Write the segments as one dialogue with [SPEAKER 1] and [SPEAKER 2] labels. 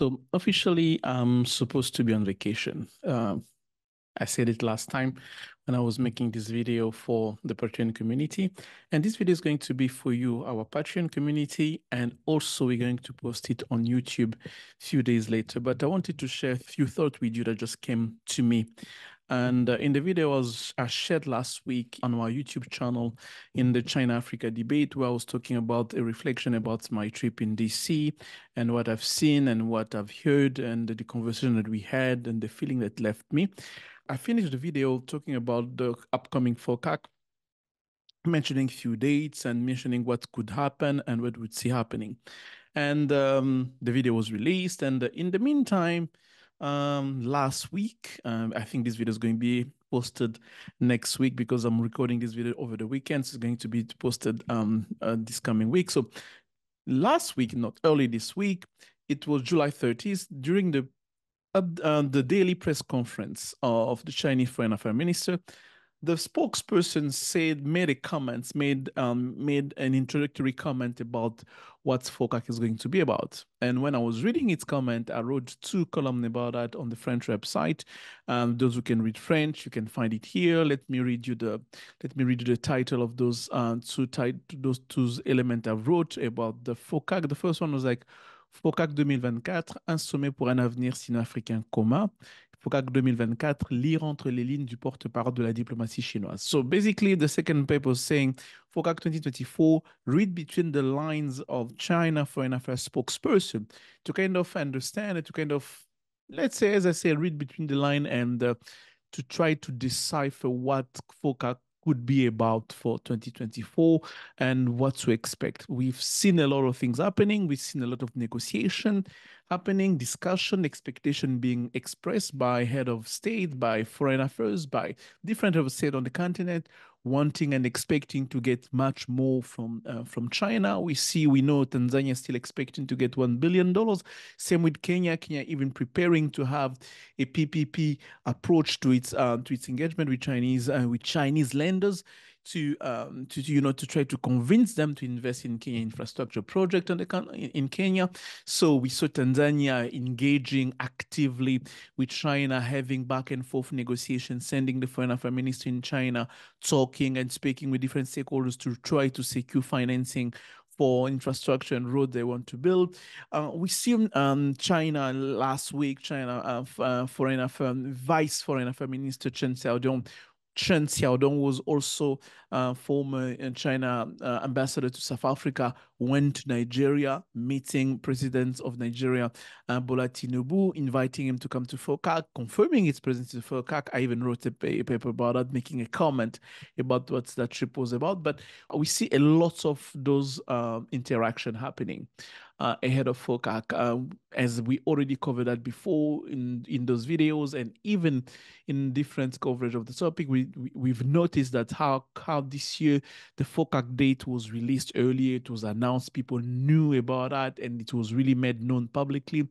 [SPEAKER 1] So officially, I'm supposed to be on vacation. I said it last time when I was making this video for the Patreon community. And this video is going to be for you, our Patreon community, and also we're going to post it on YouTube a few days later. But I wanted to share a few thoughts with you that just came to me. And in the video I shared last week on our YouTube channel in the China-Africa debate, where I was talking about a reflection about my trip in DC and what I've seen and what I've heard and the conversation that we had and the feeling that left me. I finished the video talking about the upcoming FOCAC, mentioning a few dates and mentioning what could happen and what would see happening. And the video was released. And in the meantime, last week, I think this video is going to be posted next week because I'm recording this video over the weekend. So it's going to be posted this coming week. So last week, not early this week, it was July 30th during the daily press conference of the Chinese Foreign Affairs Minister. The spokesperson made an introductory comment about what FOCAC is going to be about. And when I was reading its comment, I wrote 2 columns about that on the French website. Those who can read French, you can find it here. Let me read you the title of those two elements I wrote about the FOCAC. The first one was like FOCAC 2024, un sommet pour un avenir sino-africain commun. FOCAC 2024, lire entre les lignes du porte-parole de la diplomatie chinoise. So basically, the second paper is saying FOCAC 2024, read between the lines of China Foreign Affairs spokesperson to kind of understand it, to kind of, let's say, as I say, read between the line and to try to decipher what FOCAC could be about for 2024 and what to expect. We've seen a lot of things happening. We've seen a lot of negotiation happening, discussion, expectation being expressed by head of state, by foreign affairs, by different head of state on the continent, wanting and expecting to get much more from China. We know Tanzania is still expecting to get $1 billion. Same with Kenya. Kenya even preparing to have a PPP approach to its engagement with Chinese lenders to try to convince them to invest in Kenya infrastructure project in Kenya. So we saw Tanzania engaging actively with China, having back and forth negotiations, sending the foreign affairs minister in China, talking and speaking with different stakeholders to try to secure financing for infrastructure and road they want to build. We see China last week, foreign affairs vice foreign affairs minister Chen Xiaodong was also former China ambassador to South Africa, went to Nigeria, meeting President of Nigeria, Bola Tinubu, inviting him to come to FOCAC, confirming his presence in FOCAC. I even wrote a paper about that, making a comment about what that trip was about. But we see a lot of those interaction happening ahead of FOCAC, as we already covered that before in those videos, and even in different coverage of the topic, we've noticed that how this year the FOCAC date was released earlier. It was announced, people knew about that, and it was really made known publicly.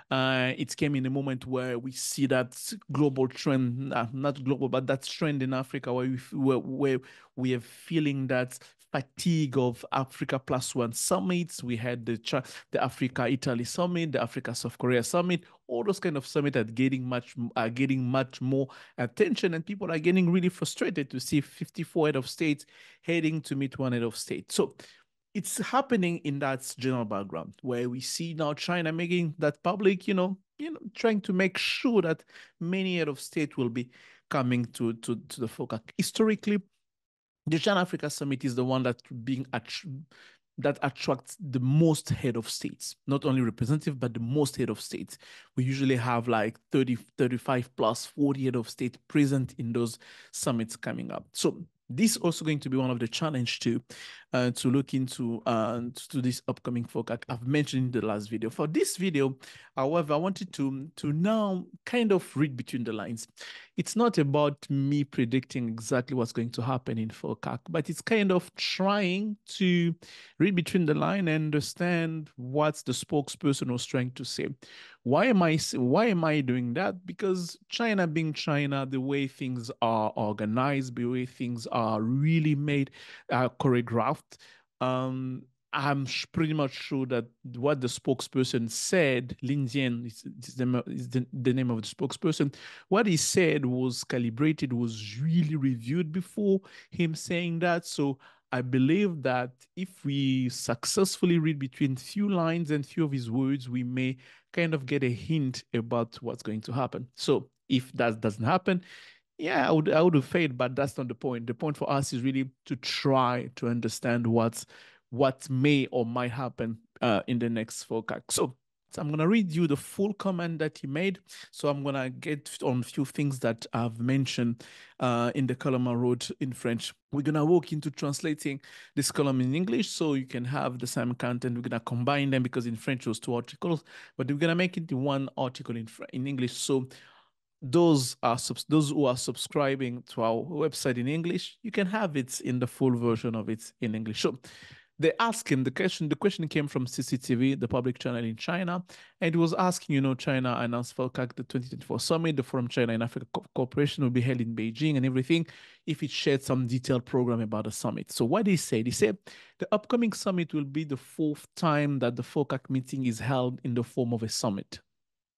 [SPEAKER 1] It came in a moment where we see that global trend, not global, but that trend in Africa where we are feeling that fatigue of Africa Plus One summits. We had the Africa-Italy summit, the Africa-South Korea summit. All those kind of summits are getting much more attention, and people are getting really frustrated to see 54 head of states heading to meet one head of state. So it's happening in that general background where we see now China making that public, trying to make sure that many head of state will be coming to the FOCAC. Historically, the China-Africa Summit is the one that attracts the most head of states, not only representative, but the most head of states. We usually have like 30, 35 plus 40 head of state present in those summits coming up. So this is also going to be one of the challenge to look into to this upcoming FOCAC I've mentioned in the last video. For this video, however, I wanted to now kind of read between the lines. It's not about me predicting exactly what's going to happen in FOCAC, but it's kind of trying to read between the line and understand what the spokesperson was trying to say. Why am I doing that? Because China being China, the way things are organized, the way things are really made, choreographed, I'm pretty much sure that what the spokesperson said, Lin Jian is the name of the spokesperson, what he said was calibrated, was really reviewed before him saying that. So I believe that if we successfully read between few lines and few of his words, we may kind of get a hint about what's going to happen. So if that doesn't happen, yeah, I would have failed, but that's not the point. The point for us is really to try to understand what may or might happen in the next FOCAC. So I'm gonna read you the full comment that he made. So I'm gonna get on a few things that I've mentioned in the column I wrote in French. We're gonna walk into translating this column in English so you can have the same content. We're gonna combine them because in French it was two articles, but we're gonna make it one article in English. So those who are subscribing to our website in English, you can have it in the full version of it in English. So they asked him the question. The question came from CCTV, the public channel in China, and it was asking, China announced FOCAC, the 2024 summit, the Forum China and Africa Cooperation will be held in Beijing and everything, if it shared some detailed program about the summit. So what he said the upcoming summit will be the fourth time that the FOCAC meeting is held in the form of a summit.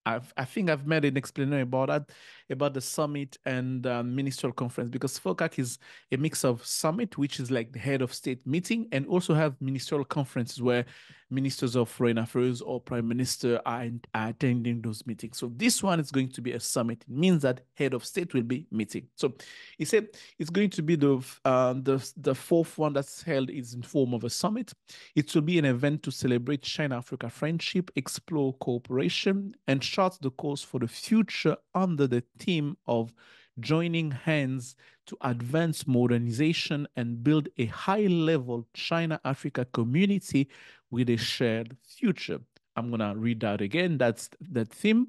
[SPEAKER 1] I think I've made an explanation about that, about the summit and ministerial conference, because FOCAC is a mix of summit, which is like the head of state meeting, and also have ministerial conferences where ministers of foreign affairs or prime minister are attending those meetings. So this one is going to be a summit. It means that head of state will be meeting. So he said it's going to be the fourth one that's held is in form of a summit. It will be an event to celebrate China-Africa friendship, explore cooperation, and chart the course for the future under the theme of joining hands to advance modernization and build a high-level China-Africa community with a shared future. I'm going to read that again. That's the theme,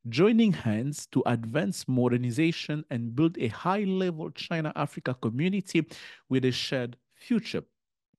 [SPEAKER 1] joining hands to advance modernization and build a high-level China-Africa community with a shared future.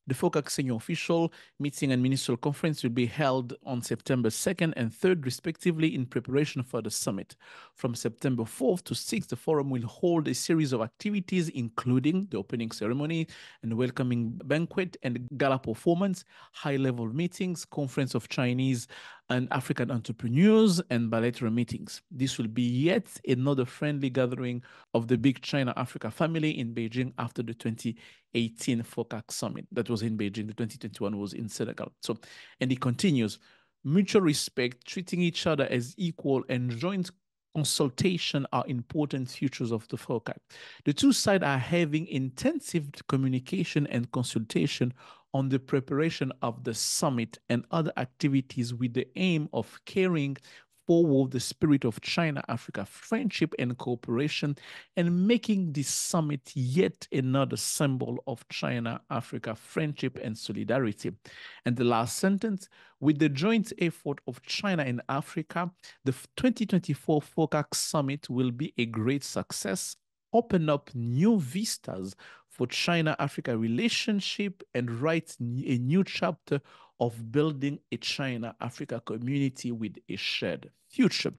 [SPEAKER 1] The FOCAC senior official meeting and ministerial conference will be held on September 2nd and 3rd, respectively, in preparation for the summit. From September 4th to 6th, the forum will hold a series of activities, including the opening ceremony and welcoming banquet and gala performance, high-level meetings, conference of Chinese and African entrepreneurs, and bilateral meetings. This will be yet another friendly gathering of the big China-Africa family in Beijing after the 2018 FOCAC summit that was in Beijing. The 2021 was in Senegal. So, and he continues, mutual respect, treating each other as equal, and joint consultation are important features of the FOCAC. The two sides are having intensive communication and consultation on the preparation of the summit and other activities with the aim of carrying forward the spirit of China-Africa friendship and cooperation and making this summit yet another symbol of China-Africa friendship and solidarity. And the last sentence, with the joint effort of China and Africa, the 2024 FOCAC summit will be a great success, open up new vistas for China-Africa relationship, and write a new chapter of building a China-Africa community with a shared future.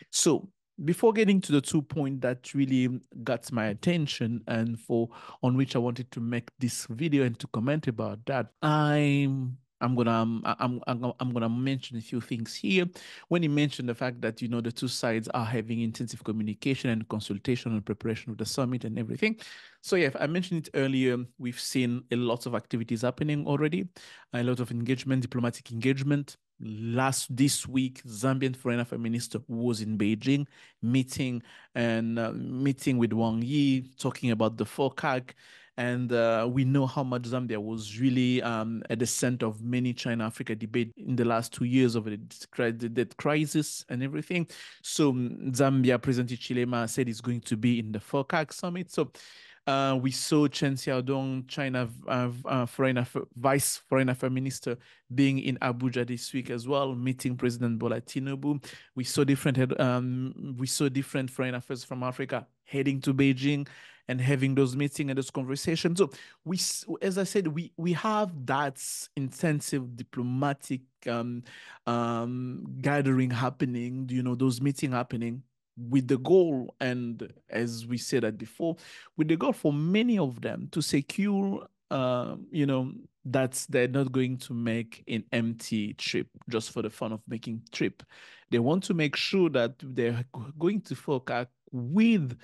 [SPEAKER 1] So before getting to the 2 points that really got my attention and on which I wanted to make this video and to comment about that, I'm gonna mention a few things here. When he mentioned the fact that the two sides are having intensive communication and consultation and preparation of the summit and everything. So yeah, I mentioned it earlier. We've seen a lot of activities happening already, a lot of engagement, diplomatic engagement. This week, Zambian Foreign Affairs Minister was in Beijing meeting with Wang Yi, talking about the FOCAC. And we know how much Zambia was really at the center of many China-Africa debate in the last 2 years of the debt crisis and everything. So Zambia President Chilema said he's going to be in the FOCAC summit. So we saw Chen Xiaodong, China Vice Foreign Affairs Minister, being in Abuja this week as well, meeting President Bola Tinubu. We saw different foreign affairs from Africa heading to Beijing and having those meetings and those conversations. So as I said, we have that intensive diplomatic gathering happening. Those meetings happening, with the goal, and as we said that before, with the goal for many of them to secure they're not going to make an empty trip just for the fun of making trip. They want to make sure that they're going to FOCAC with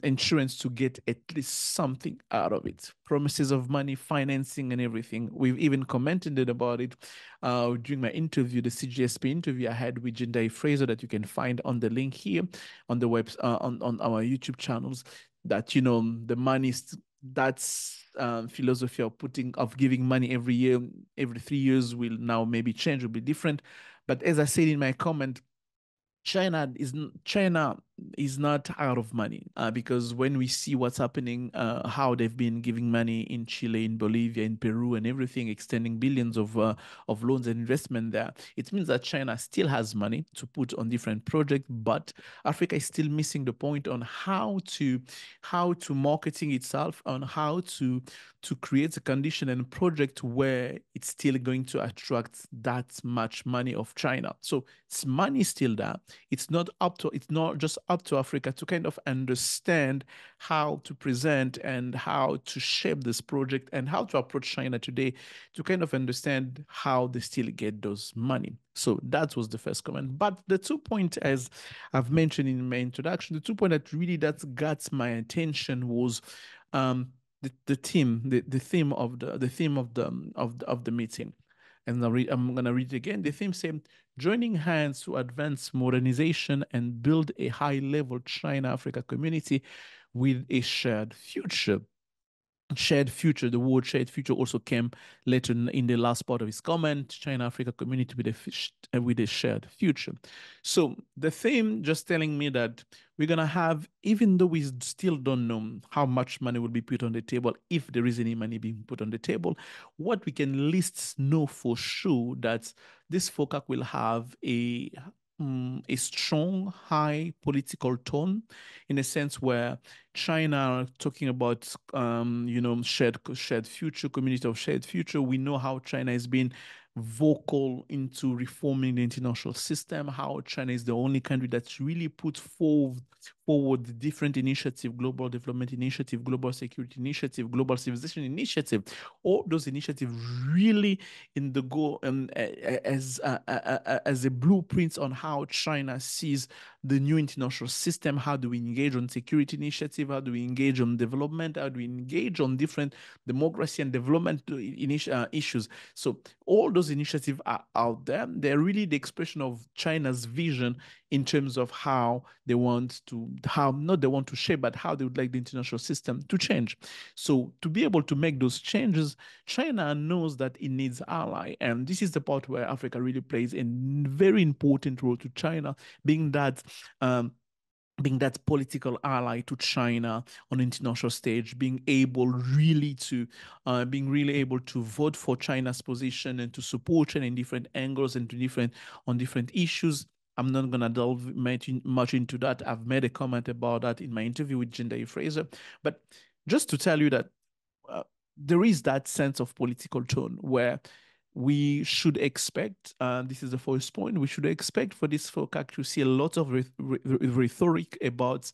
[SPEAKER 1] insurance to get at least something out of it. Promises of money, financing, and everything. We've even commented about it during my interview, the CGSP interview I had with Jindai Fraser that you can find on the link here on the web on our YouTube channels. That the money that's philosophy of giving money every year, every 3 years will now maybe change, will be different. But as I said in my comment, China is not out of money because when we see what's happening, how they've been giving money in Chile, in Bolivia, in Peru, and everything, extending billions of loans and investment there, it means that China still has money to put on different projects, but Africa is still missing the point on how to marketing itself, on how to create a condition and project where it's still going to attract that much money of China. So it's money still there. It's not just up to Africa to kind of understand how to present and how to shape this project and how to approach China today to kind of understand how they still get those money. So that was the first comment. But the 2 points, as I've mentioned in my introduction, the 2 points that got my attention was the theme, the theme of the meeting. And I'm gonna read it again. The theme said, joining hands to advance modernization and build a high-level China-Africa community with a shared future. Shared future, the word shared future also came later in the last part of his comment, China-Africa community with a shared future. So the theme just telling me that we're going to have, even though we still don't know how much money will be put on the table, if there is any money being put on the table, what we can at least know for sure that this FOCAC will have a strong, high political tone, in a sense where China talking about shared future, community of shared future. We know how China has been vocal into reforming the international system, how China is the only country that's really put forward the different initiative, global development initiative, global security initiative, global civilization initiative. All those initiatives really in the goal as a blueprint on how China sees the new international system. How do we engage on security initiative? How do we engage on development? How do we engage on different democracy and development issues? So all those initiatives are out there. They're really the expression of China's vision in terms of how they want to, not they want to shape, but how they would like the international system to change. So to be able to make those changes, China knows that it needs ally. And this is the part where Africa really plays a very important role to China, being that political ally to China on the international stage, being really able to vote for China's position and to support China in different angles and on different issues. I'm not going to delve much into that. I've made a comment about that in my interview with Jindai Fraser. But just to tell you that there is that sense of political tone where we should expect, this is the first point, we should expect for this FOCAC to see a lot of rhetoric about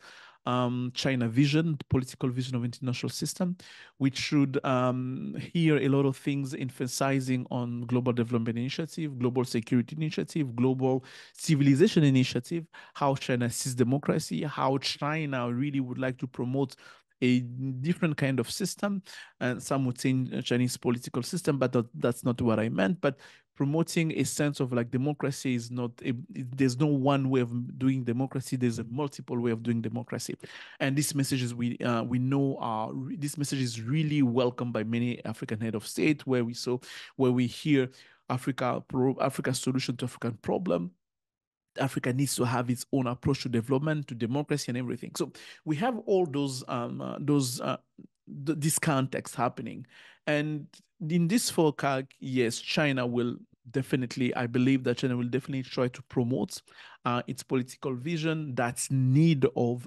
[SPEAKER 1] China vision, the political vision of international system. We should hear a lot of things emphasizing on global development initiative, global security initiative, global civilization initiative, how China sees democracy, how China really would like to promote a different kind of system, and some would say Chinese political system, but that's not what I meant. But promoting a sense of like democracy is not there's no one way of doing democracy. There's a multiple way of doing democracy, and these messages we know are this message is really welcomed by many African head of state, where we hear Africa's solution to African problem. Africa needs to have its own approach to development, to democracy, and everything. So we have all this context happening, and in this FOCAC, yes, China will definitely. I believe that China will definitely try to promote its political vision, that need of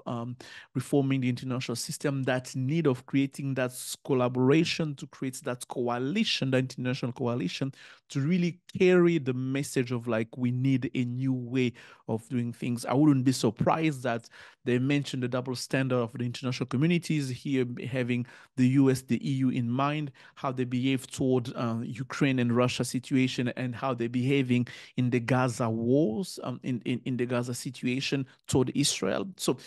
[SPEAKER 1] reforming the international system, that need of creating that collaboration to create that coalition, the international coalition, to really carry the message of like we need a new way of doing things. I wouldn't be surprised that they mentioned the double standard of the international communities here, having the US, the EU in mind, how they behave toward Ukraine and Russia situation, and how they're behaving in the Gaza wars, in the Gaza situation toward Israel. So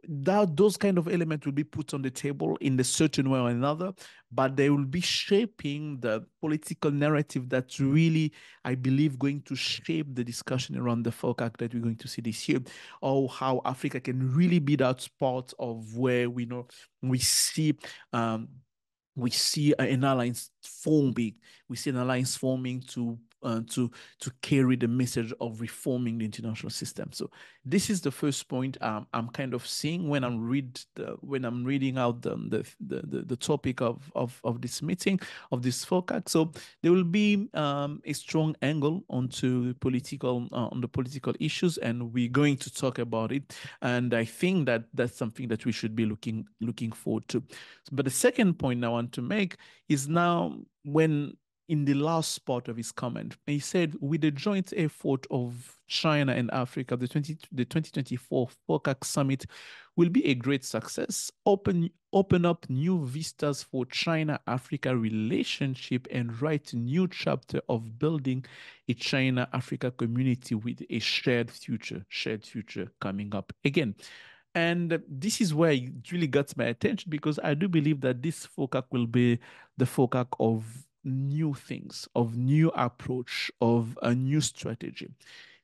[SPEAKER 1] that those kind of elements will be put on the table in a certain way or another, but they will be shaping the political narrative that's really, I believe, going to shape the discussion around the FOCAC that we're going to see this year, or how Africa can really be that spot of where we see um, we see an alliance forming. We see an alliance forming to carry the message of reforming the international system. So this is the first point I'm kind of seeing when when I'm reading out the topic of this meeting, of this FOCAC. So there will be a strong angle onto political on the political issues, and we're going to talk about it. And I think that that's something that we should be looking forward to. But the second point I want to make is now when in the last part of his comment, he said, with the joint effort of China and Africa, the 2024 FOCAC summit will be a great success, open up new vistas for China-Africa relationship, and write a new chapter of building a China-Africa community with a shared future coming up. Again, and this is where it really got my attention, because I do believe that this FOCAC will be the FOCAC of new things, of new approach, of a new strategy.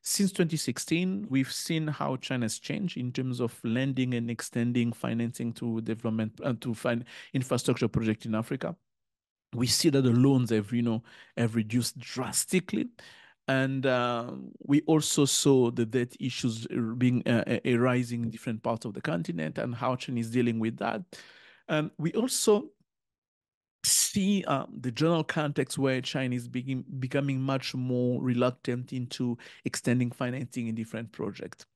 [SPEAKER 1] Since 2016, we've seen how China's changed in terms of lending and extending financing to development and to find infrastructure projects in Africa. We see that the loans have reduced drastically. And we also saw the debt issues being arising in different parts of the continent, and how China is dealing with that. And we also see the general context where China is becoming much more reluctant into extending financing in different projects.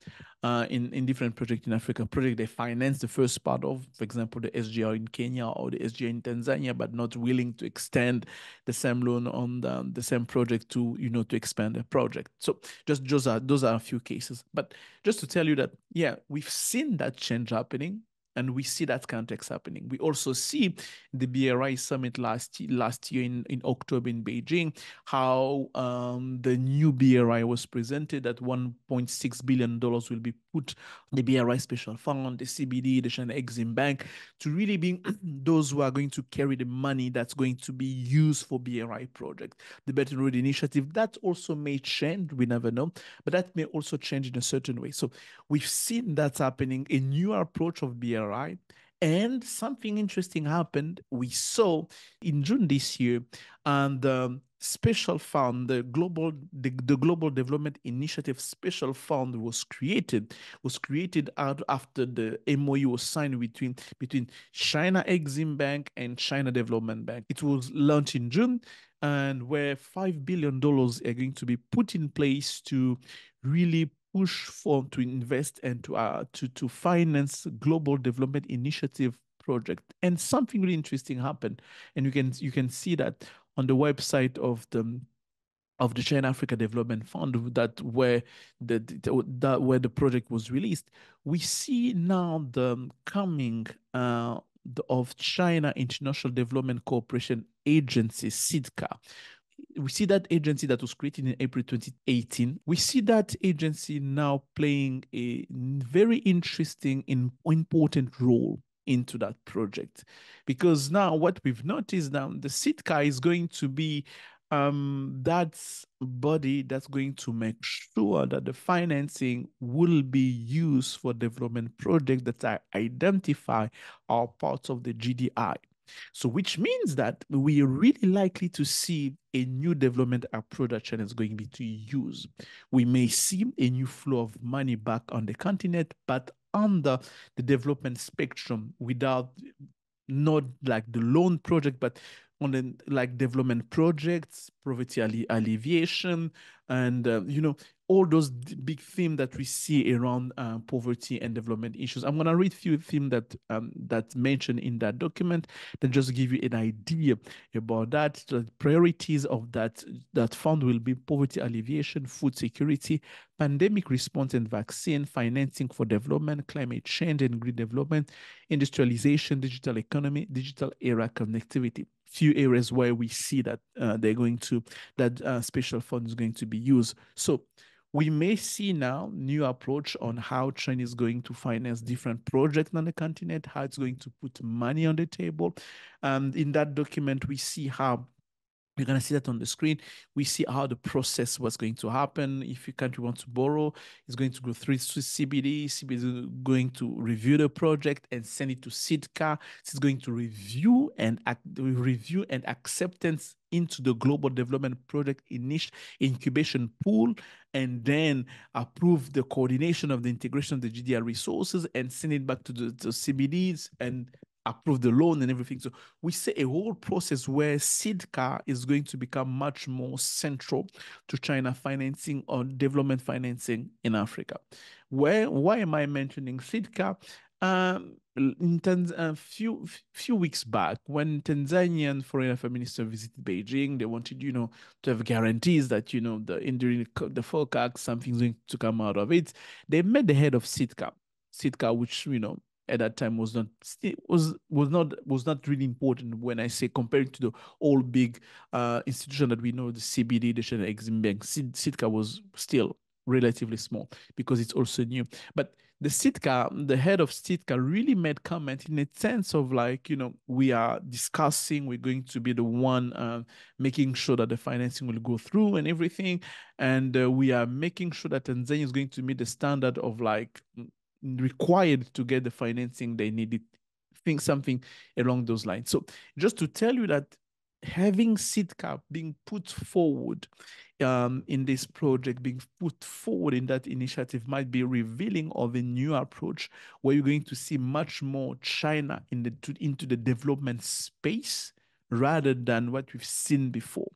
[SPEAKER 1] In different projects in Africa, project they finance the first part of, for example, the SGR in Kenya or the SGR in Tanzania, but not willing to extend the same loan on the same project to expand the project. So just those are a few cases. But just to tell you that, yeah, we've seen that change happening. And we see that context happening. We also see the BRI summit last year in October in Beijing, how the new BRI was presented, that $1.6 billion will be put the BRI Special Fund, the CBD, the China Exim Bank, to really be those who are going to carry the money that's going to be used for BRI project. The Belt and Road Initiative, that also may change, we never know, but that may also change in a certain way. So we've seen that happening, a new approach of BRI. And something interesting happened. We saw in June this year, and the special fund, the Global Development Initiative Special Fund was created out after the MOU was signed between China Exim Bank and China Development Bank. It was launched in June, and where $5 billion are going to be put in place to really push to invest and to finance global development initiative project. And something really interesting happened, and you can see that on the website of the China Africa Development Fund, that where the project was released. We see now the coming of China International Development Cooperation Agency, (CIDCA). We see that agency that was created in April 2018. We see that agency now playing a very interesting, important role into that project, because now what we've noticed now, the CIDCA is going to be that body that's going to make sure that the financing will be used for development projects that are identified are parts of the GDI. So which means that we are really likely to see a new development approach that China is going to use. We may see a new flow of money back on the continent, but under the development spectrum, without, not like the loan project, but on the like development projects, poverty alleviation, and all those big themes that we see around poverty and development issues. I'm gonna read few themes that's mentioned in that document, then just give you an idea about that. The priorities of that fund will be poverty alleviation, food security, pandemic response and vaccine, financing for development, climate change and green development, industrialization, digital economy, digital era connectivity. Few areas where we see that that special fund is going to be used. So we may see now new approach on how China is going to finance different projects on the continent, how it's going to put money on the table. And in that document, we see how you're going to see that on the screen. We see how the process was going to happen. If your country wants to borrow, it's going to go through to CBD. CBD is going to review the project and send it to SIDCA. It's going to review and acceptance into the global development project incubation pool, and then approve the coordination of the integration of the GDR resources and send it back to the CBDs and approve the loan and everything. So we see a whole process where SIDCA is going to become much more central to China financing or development financing in Africa. Why am I mentioning SIDCA? A few weeks back, when Tanzanian foreign affairs minister visited Beijing, they wanted, to have guarantees that, during the FOCAC, something's going to come out of it. They met the head of SIDCA, which, at that time was not really important. When I say compared to the all big institution that we know, the CBD, the China Exim Bank, SIDCA was still relatively small because it's also new. But the head of SIDCA really made comment in a sense of like, we are discussing, we're going to be the one making sure that the financing will go through and everything. And we are making sure that Tanzania is going to meet the standard of like required to get the financing they needed. Think something along those lines. So just to tell you that having SIDCA being put forward in this project, being put forward in that initiative might be revealing of a new approach where you're going to see much more China into the development space rather than what we've seen before.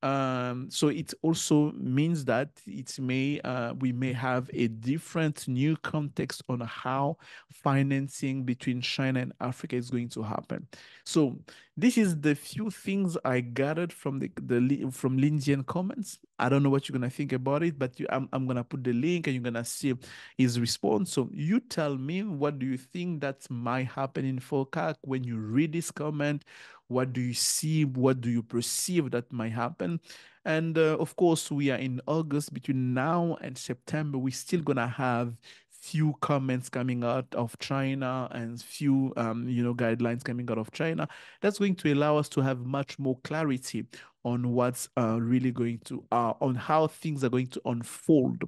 [SPEAKER 1] So it also means that we may have a different new context on how financing between China and Africa is going to happen. So this is the few things I gathered from from Lin Jian comments. I don't know what you're gonna think about it, but I'm gonna put the link and you're gonna see his response. So you tell me, what do you think that might happen in FOCAC when you read this comment? What do you see? What do you perceive that might happen? And of course, we are in August. Between now and September, we're still gonna have few comments coming out of China and few guidelines coming out of China. That's going to allow us to have much more clarity on what's really going to on how things are going to unfold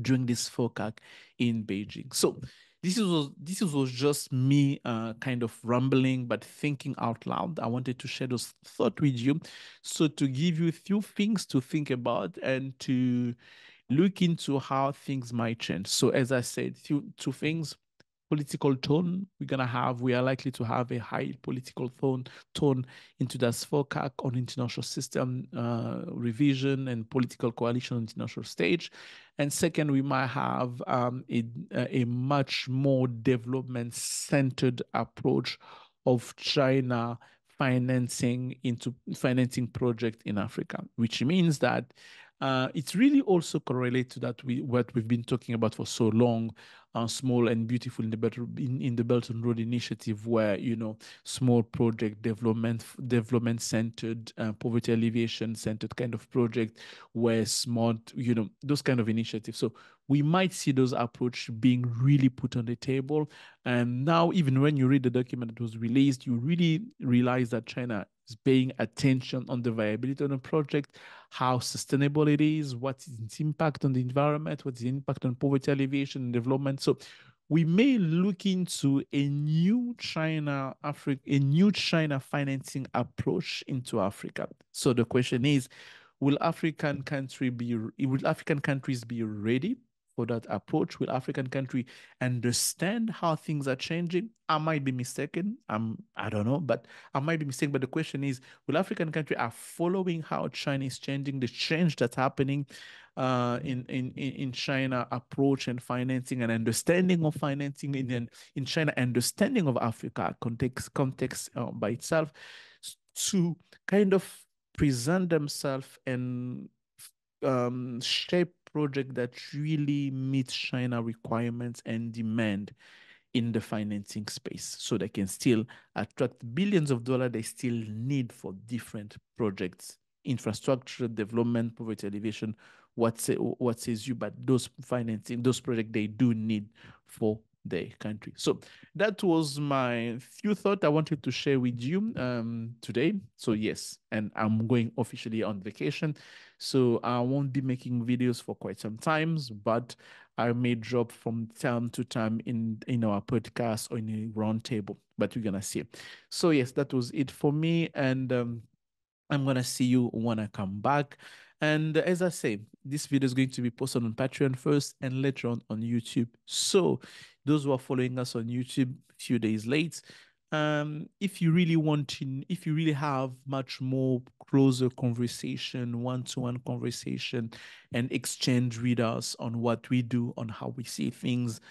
[SPEAKER 1] during this FOCAC in Beijing. So this was just me kind of rambling, but thinking out loud. I wanted to share those thoughts with you. So to give you a few things to think about and to look into how things might change. So as I said, two things. Political tone we are likely to have a high political tone into the FOCAC on international system revision and political coalition on international stage. And second, we might have a much more development-centered approach of China financing project in Africa, which means that it's really also correlated to what we've been talking about for so long, small and beautiful in the Belt and Road Initiative, where small project development centered, poverty alleviation centered kind of project, where smart, those kind of initiatives. So we might see those approach being really put on the table. And now, even when you read the document that was released, you really realize that China is paying attention on the viability of the project, how sustainable it is, what is its impact on the environment, what's the impact on poverty alleviation and development. So we may look into a new China financing approach into Africa. So the question is, will African countries be ready for that approach? Will African country understand how things are changing? I might be mistaken. I don't know, but I might be mistaken. But the question is, will African country are following how China is changing, the change that's happening in China approach and financing and understanding of financing in China, understanding of Africa context by itself to kind of present themselves and shape project that really meets China requirements and demand in the financing space so they can still attract billions of dollars they still need for different projects, infrastructure development, poverty alleviation, what says you, but those financing, those projects they do need for the country. So that was my few thoughts I wanted to share with you today. So yes, and I'm going officially on vacation, so I won't be making videos for quite some times, but I may drop from time to time in our podcast or in a roundtable, but we're gonna see. So yes, that was it for me, and I'm gonna see you when I come back. And as I say, this video is going to be posted on Patreon first and later on YouTube. So those who are following us on YouTube a few days late, if you really want to, if you really have much more closer conversation, one-to-one conversation, and exchange with us on what we do, on how we see things,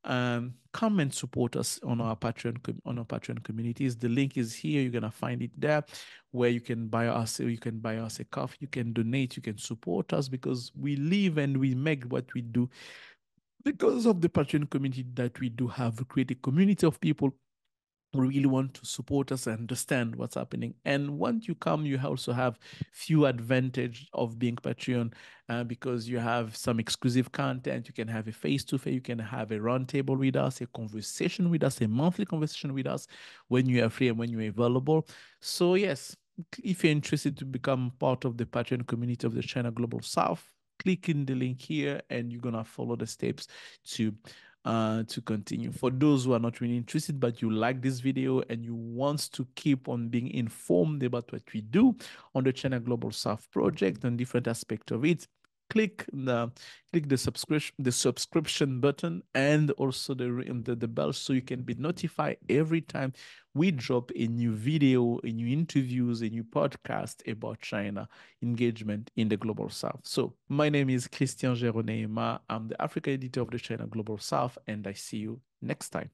[SPEAKER 1] come and support us on our Patreon communities. The link is here. You're gonna find it there, where you can buy us. You can buy us a coffee. You can donate. You can support us because we live and we make what we do because of the Patreon community that we do have. We create a community of people really want to support us and understand what's happening. And once you come, you also have few advantage of being Patreon because you have some exclusive content. You can have a face-to-face, you can have a roundtable with us, a conversation with us, a monthly conversation with us when you are free and when you're available. So yes, if you're interested to become part of the Patreon community of the China Global South, click in the link here and you're gonna follow the steps to continue. For those who are not really interested, but you like this video and you want to keep on being informed about what we do on the China Global South project and different aspects of it, click the subscription button and also the bell so you can be notified every time we drop a new video, a new interviews, a new podcast about China engagement in the Global South. So my name is Christian Geraud. I'm the Africa editor of the China Global South, and I see you next time.